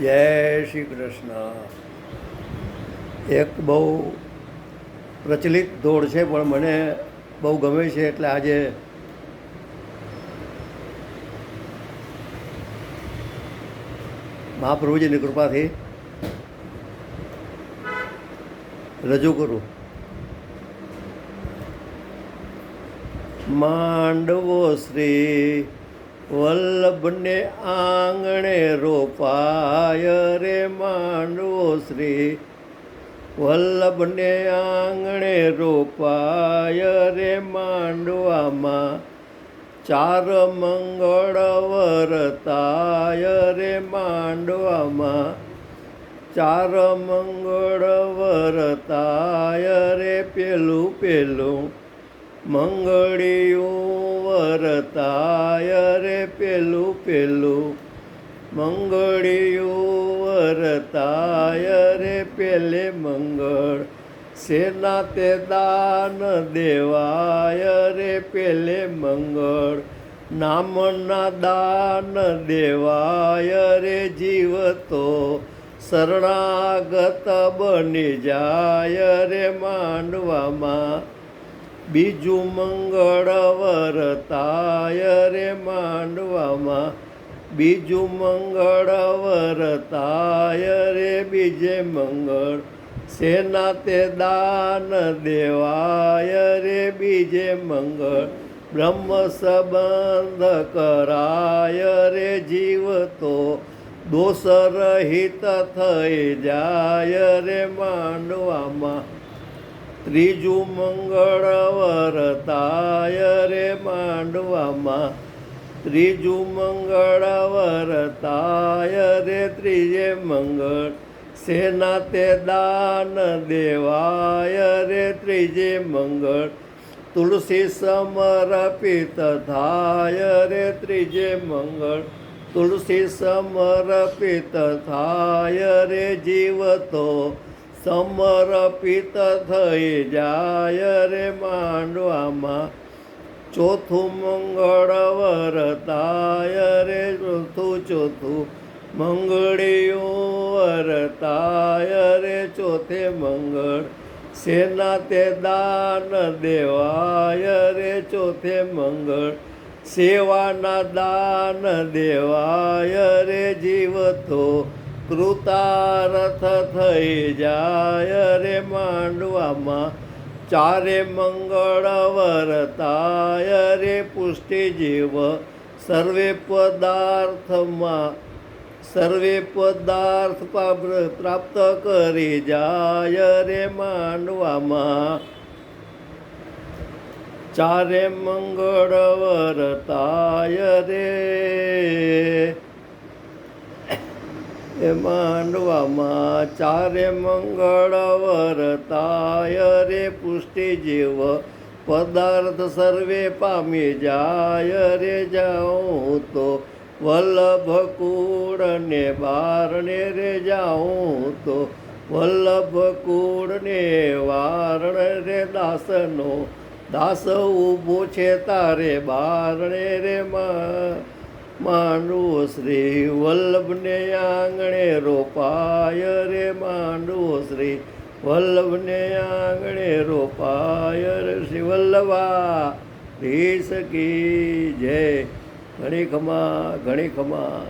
જય શ્રી કૃષ્ણ. એક બહુ પ્રચલિત દોડ છે પણ મને બહુ ગમે છે, એટલે આજે મહાપ્રભુજીની કૃપાથી રજૂ કરું. માંડવો શ્રી વલ્લભને આંગણે રોપાય રે, માંડવો શ્રી વલ્લભને આંગણે રોપાય રે, માંડવામાં ચાર મંગળ વરતાય રે, માંડવામાં ચાર મંગળ વરતાય રે, પેલું પેલું મંગળિયું વરતાય રે, પેલું પેલું મંગળિયું વરતાય રે, પેલે મંગળ સેના તે દાન દેવાય રે, પેલે મંગળ નામના દાન દેવાય રે, જીવતો શરણાગત બની જાય રે, માંડવામાં બીજું મંગળ વરતાય રે, માંડવામાં બીજું મંગળ વરતાય રે, બીજે મંગળ સેના તે દાન દેવાય રે, બીજે મંગળ બ્રહ્મ સંબંધ કરાય રે, જીવતો દોષ રહિત થઈ જાય રે, માંડવામાં ત્રીજું મંગળ વરતાય રે, માંડવામાં ત્રીજું મંગળ વરતાય રે, ત્રીજે મંગળ સેના તે દાન દેવાય રે, ત્રીજે મંગળ તુલસી સમર્પિત થાય રે, ત્રીજે મંગળ તુલસી સમર્પિત થાય રે, જીવતો સમર્પિત થઈ જાય રે, માંડવામાં ચોથું મંગળ વરતાય રે, ચોથું મંગળિયું વરતાય રે, ચોથે મંગળ સેના તે દાન દેવાય રે, ચોથે મંગળ સેવાના દાન દેવાય રે, જીવતો કૃતાર્થ થઈ જાય રે, માંડવામાં ચારે મંગળ વરતાય રે, પુષ્ટિ જીવ સર્વે પદાર્થ પ્રાપ્ત કરી જાય રે, માંડવામાં ચારે મંગળ વરતાય રે, એ માંડવામાં ચારે મંગળ વરતાય રે, પુષ્ટિ જીવ પદાર્થ સર્વે પામી જાય રે, જાઉં તો વલ્લભ કુળને બારણે રે, જાઉં તો વલ્લભ કુળને વારણે રે, દાસ ઊભો છે તારે બારણે રે, માંડવો શ્રી વલ્લભને આંગણે રોપાય રે, માંડવો શ્રી વલ્લભને આંગણે રોપાય રે, શ્રી વલ્લભા ધીસ કી જય. ઘણી ખમા ઘણી ખમા.